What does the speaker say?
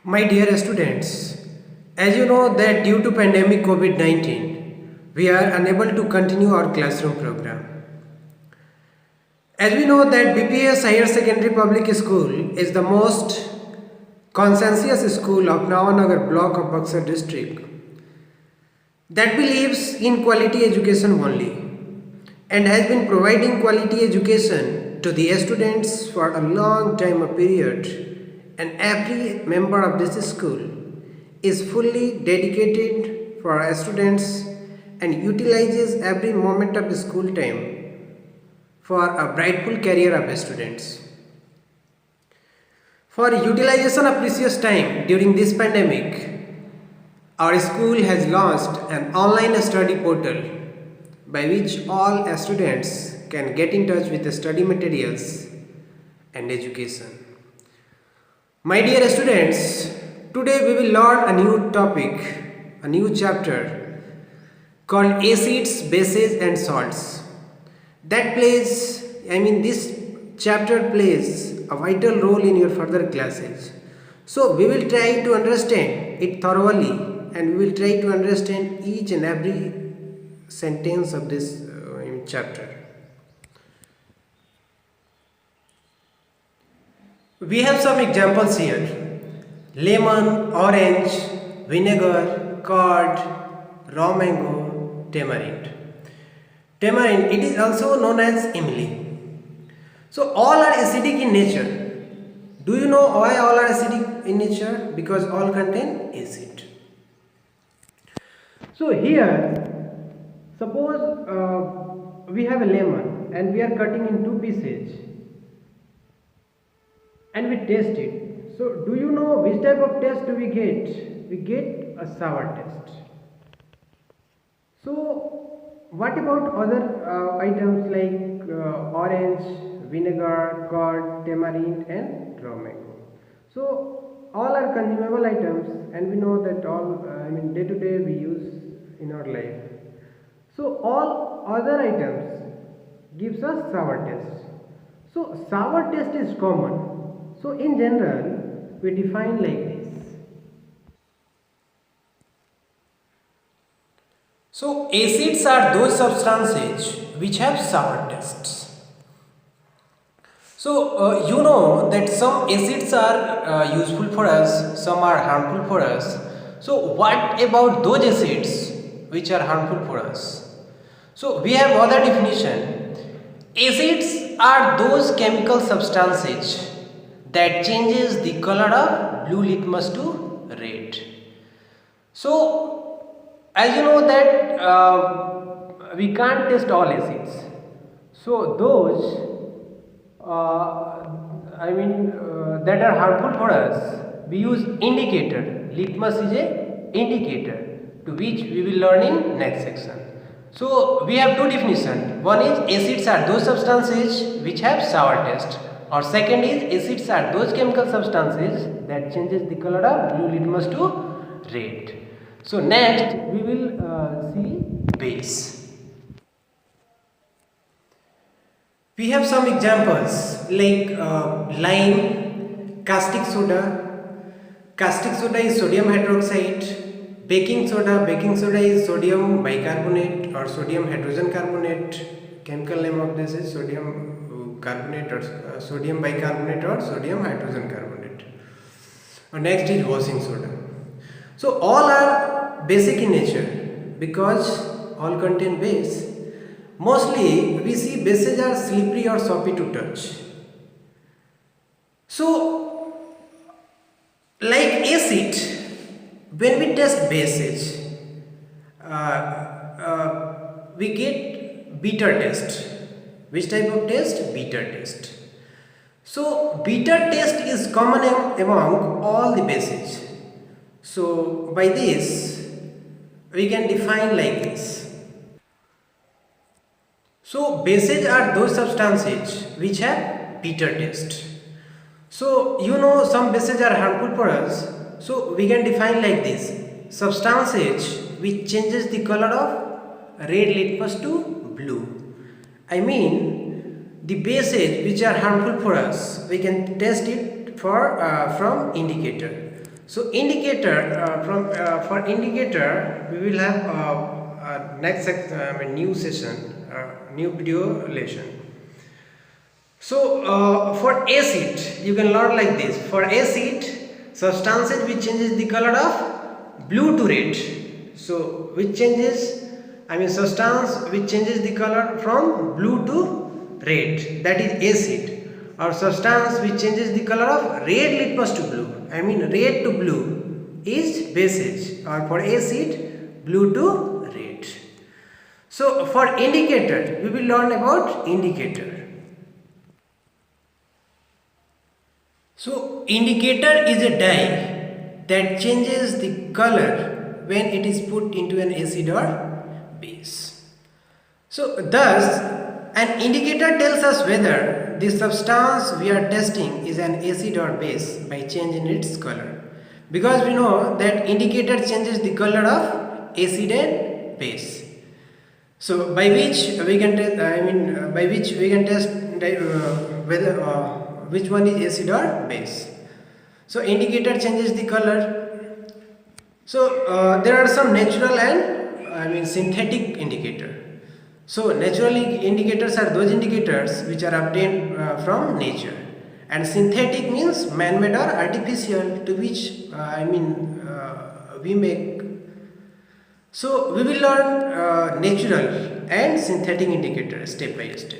My dear students, as you know that due to pandemic COVID-19, we are unable to continue our classroom program. As we know that BPS Higher Secondary Public School is the most conscientious school of Nawanagar block of Buxar district that believes in quality education only and has been providing quality education to the students for a long time a period, and every member of this school is fully dedicated for our students and utilizes every moment of the school time for a brightful career of students. For utilization of precious time during this pandemic, our school has launched an online study portal by which all students can get in touch with the study materials and education. My dear students, today we will learn a new topic, a new chapter called acids, bases and salts. This chapter plays a vital role in your further classes. So we will try to understand it thoroughly and we will try to understand each and every sentence of this chapter. We have some examples here: lemon, orange, vinegar, curd, raw mango, tamarind. Tamarind, it is also known as imli. So all are acidic in nature. Do you know why all are acidic in nature? Because all contain acid. So here, suppose we have a lemon and we are cutting in two pieces and we taste it. So do you know which type of taste do we get? We get a sour taste. So what about other items like orange, vinegar, curd, tamarind and raw mango? So all are consumable items and we know that all day to day we use in our life. So all other items gives us sour taste. So sour taste is common. So in general we define like this. So acids are those substances which have sour tastes. So you know that some acids are useful for us, some are harmful for us. So what about those acids which are harmful for us? So we have other definition. Acids are those chemical substances that changes the color of blue litmus to red. So as you know that we can't test all acids. So those that are harmful for us, we use indicator. Litmus is a indicator, to which we will learn in next section. So we have two definitions. One is acids are those substances which have sour taste, or second is acids are those chemical substances that changes the color of blue litmus to red. So next we will see base. We have some examples like lime, caustic soda. Caustic soda is sodium hydroxide. Baking soda is sodium bicarbonate or sodium hydrogen carbonate. Chemical name of this is sodium carbonate or sodium bicarbonate or sodium hydrogen carbonate. Next is washing soda. So all are basic in nature because all contain base. Mostly we see bases are slippery or soppy to touch. So like acid, when we test bases, we get bitter taste. Which type of taste? Bitter taste. So bitter taste is common among all the bases. So by this we can define like this. So bases are those substances which have bitter taste. So you know some bases are harmful for us. So we can define like this: substances which changes the color of red litmus to blue. The bases which are harmful for us, we can test it for from indicator. So indicator for indicator we will have new session, new video lesson. So for acid you can learn like this. For acid, substances which changes the color of blue to red. So which changes, substance which changes the color from blue to red, that is acid. Or substance which changes the color of red litmus to blue, red to blue, is bases. Or for acid, blue to red. So for indicator we will learn about indicator. So indicator is a dye that changes the color when it is put into an acid or base. So thus an indicator tells us whether the substance we are testing is an acid or base by changing its color. Because we know that indicator changes the color of acid and base. So by which we can test whether which one is acid or base. So indicator changes the color. So there are some natural and synthetic indicator. So natural indicators are those indicators which are obtained from nature, and synthetic means man-made or artificial, to which we make. So we will learn natural and synthetic indicators step by step.